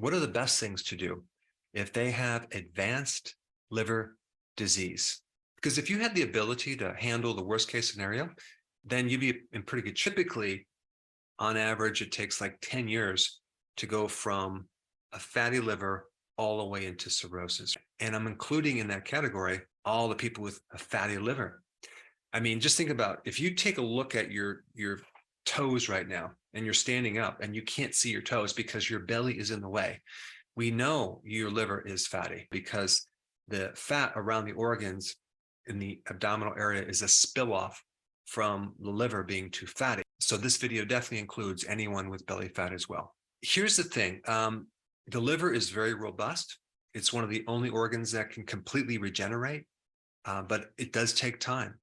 what are the best things to do if they have advanced liver disease? Because if you had the ability to handle the worst case scenario, then you'd be in pretty good shape. Typically, on average, it takes like 10 years to go from a fatty liver all the way into cirrhosis. And I'm including in that category all the people with a fatty liver. I mean, just think about if you take a look at your toes right now and you're standing up and you can't see your toes because your belly is in the way. We know your liver is fatty because the fat around the organs in the abdominal area is a spill off from the liver being too fatty. So this video definitely includes anyone with belly fat as well. Here's the thing. The liver is very robust. It's one of the only organs that can completely regenerate, but it does take time.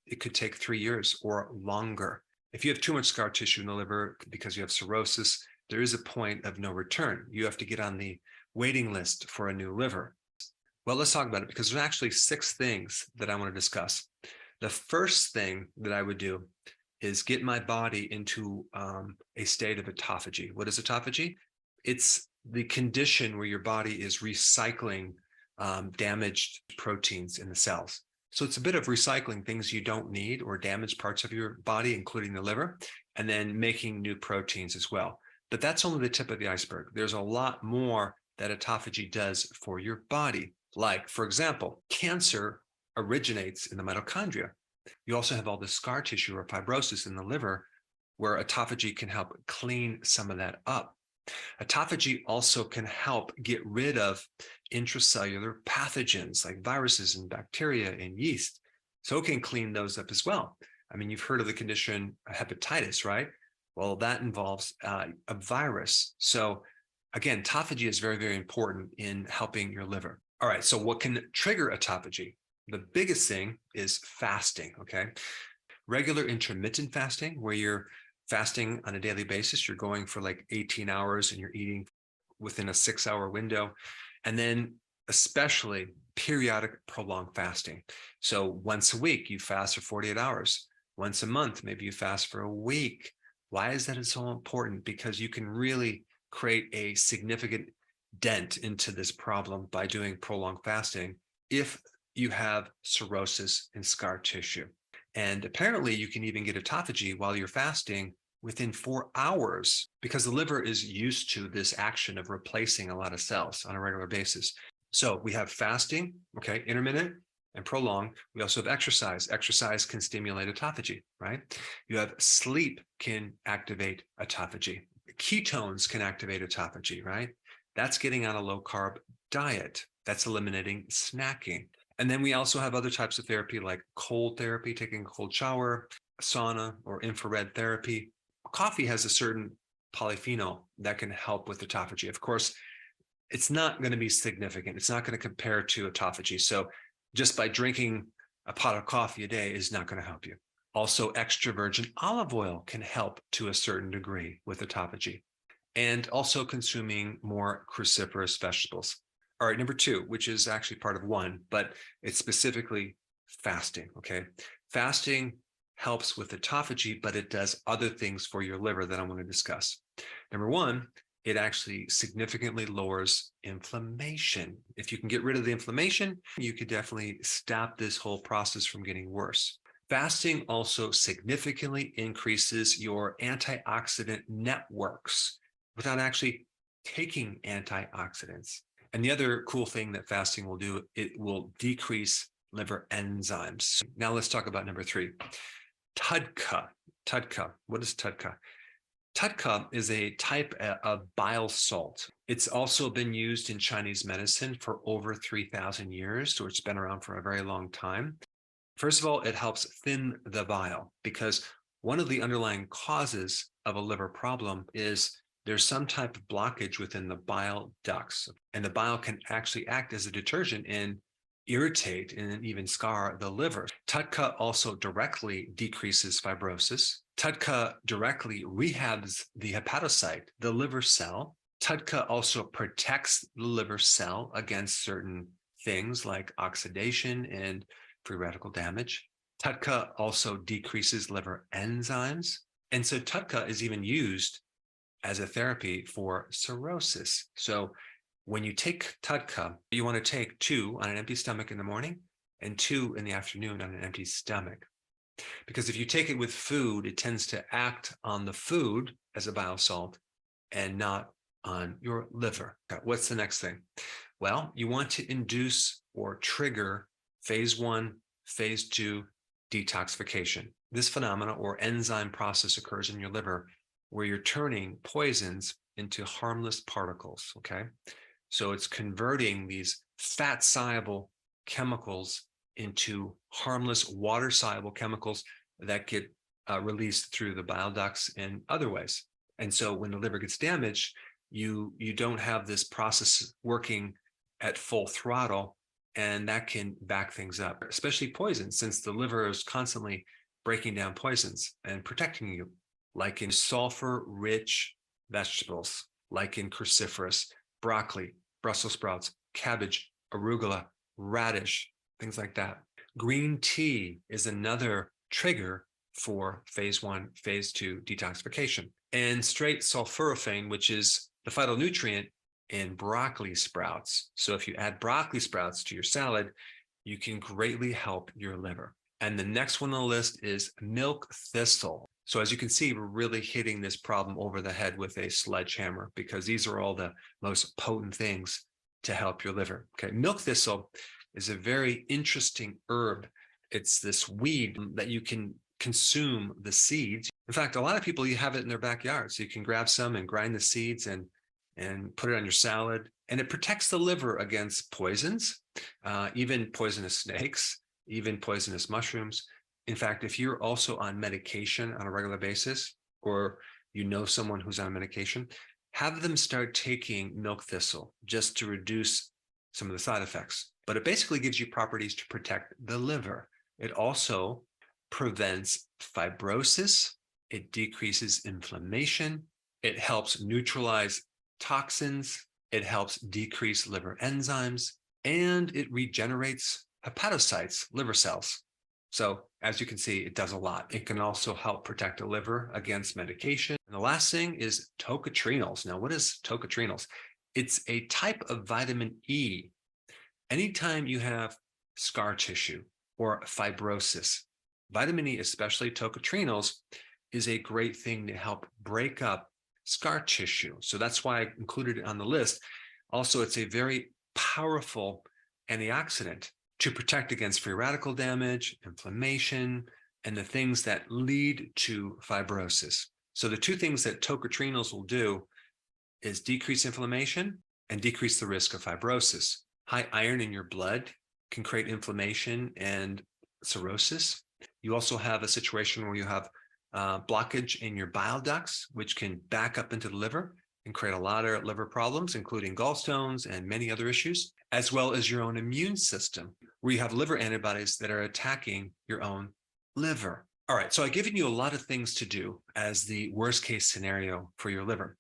It could take 3 years or longer. If you have too much scar tissue in the liver because you have cirrhosis, there is a point of no return. You have to get on the waiting list for a new liver. Well, let's talk about it because there's actually 6 things that I want to discuss. The first thing that I would do is get my body into a state of autophagy. What is autophagy? It's the condition where your body is recycling damaged proteins in the cells. So it's a bit of recycling things you don't need or damaged parts of your body, including the liver, and then making new proteins as well. But that's only the tip of the iceberg. There's a lot more that autophagy does for your body. Like, for example, cancer originates in the mitochondria. You also have all the scar tissue or fibrosis in the liver where autophagy can help clean some of that up. Autophagy also can help get rid of intracellular pathogens like viruses and bacteria and yeast. So it can clean those up as well. I mean, you've heard of the condition hepatitis, right? Well, that involves a virus. So again, autophagy is very, very important in helping your liver. All right, so what can trigger autophagy? The biggest thing is fasting, okay? Regular intermittent fasting, where you're fasting on a daily basis, you're going for like 18 hours and you're eating within a 6-hour window. And then especially periodic prolonged fasting. So once a week, you fast for 48 hours. Once a month, maybe you fast for a week. Why is that so important? Because you can really create a significant dent into this problem by doing prolonged fasting if you have cirrhosis in scar tissue. And apparently you can even get autophagy while you're fasting within 4 hours because the liver is used to this action of replacing a lot of cells on a regular basis. So we have fasting, okay, intermittent and prolonged. We also have exercise. Exercise can stimulate autophagy, right? You have sleep can activate autophagy. Ketones can activate autophagy, right? That's getting on a low carb diet. That's eliminating snacking. And then we also have other types of therapy like cold therapy, taking a cold shower, sauna, or infrared therapy. Coffee has a certain polyphenol that can help with autophagy. Of course, it's not going to be significant. It's not going to compare to autophagy. So just by drinking a pot of coffee a day is not going to help you. Also, extra virgin olive oil can help to a certain degree with autophagy. And also consuming more cruciferous vegetables. All right, number 2, which is actually part of 1, but it's specifically fasting, okay? Fasting helps with autophagy, but it does other things for your liver that I want to discuss. Number 1, it actually significantly lowers inflammation. If you can get rid of the inflammation, you could definitely stop this whole process from getting worse. Fasting also significantly increases your antioxidant networks without actually taking antioxidants. And the other cool thing that fasting will do, it will decrease liver enzymes. Now let's talk about number 3, TUDCA. TUDCA, what is TUDCA? TUDCA is a type of bile salt. It's also been used in Chinese medicine for over 3,000 years, so it's been around for a very long time. First of all, it helps thin the bile because one of the underlying causes of a liver problem is there's some type of blockage within the bile ducts, and the bile can actually act as a detergent and irritate and even scar the liver. TUDCA also directly decreases fibrosis. TUDCA directly rehabs the hepatocyte, the liver cell. TUDCA also protects the liver cell against certain things like oxidation and free radical damage. TUDCA also decreases liver enzymes. And so TUDCA is even used as a therapy for cirrhosis. So when you take TUDCA, you want to take 2 on an empty stomach in the morning and 2 in the afternoon on an empty stomach. Because if you take it with food, it tends to act on the food as a bile salt and not on your liver. What's the next thing? Well, you want to induce or trigger phase 1, phase 2 detoxification. This phenomena or enzyme process occurs in your liver where you're turning poisons into harmless particles, okay? So it's converting these fat-soluble chemicals into harmless water-soluble chemicals that get released through the bile ducts and other ways. And so when the liver gets damaged, you don't have this process working at full throttle, and that can back things up, especially poisons, since the liver is constantly breaking down poisons and protecting you, like in sulfur-rich vegetables, like in cruciferous, broccoli, Brussels sprouts, cabbage, arugula, radish, things like that. Green tea is another trigger for phase 1, phase 2 detoxification. And straight sulforaphane, which is the phytonutrient in broccoli sprouts. So if you add broccoli sprouts to your salad, you can greatly help your liver. And the next one on the list is milk thistle. So as you can see, we're really hitting this problem over the head with a sledgehammer, because these are all the most potent things to help your liver. Okay, milk thistle is a very interesting herb. It's this weed that you can consume the seeds. In fact, a lot of people, you have it in their backyard. So you can grab some and grind the seeds and put it on your salad. And it protects the liver against poisons, even poisonous snakes, even poisonous mushrooms. In fact, if you're also on medication on a regular basis, or you know someone who's on medication, have them start taking milk thistle just to reduce some of the side effects. But it basically gives you properties to protect the liver. It also prevents fibrosis. It decreases inflammation. It helps neutralize toxins. It helps decrease liver enzymes, and it regenerates hepatocytes, liver cells. So as you can see, it does a lot. It can also help protect the liver against medication. And the last thing is tocotrienols. Now, what is tocotrienols? It's a type of vitamin E. Anytime you have scar tissue or fibrosis, vitamin E, especially tocotrienols, is a great thing to help break up scar tissue. So that's why I included it on the list. Also, it's a very powerful antioxidant to protect against free radical damage, inflammation, and the things that lead to fibrosis. So the two things that tocotrienols will do is decrease inflammation and decrease the risk of fibrosis. High iron in your blood can create inflammation and cirrhosis. You also have a situation where you have blockage in your bile ducts, which can back up into the liver and create a lot of liver problems, including gallstones and many other issues, as well as your own immune system, where you have liver antibodies that are attacking your own liver. All right, so I've given you a lot of things to do as the worst case scenario for your liver.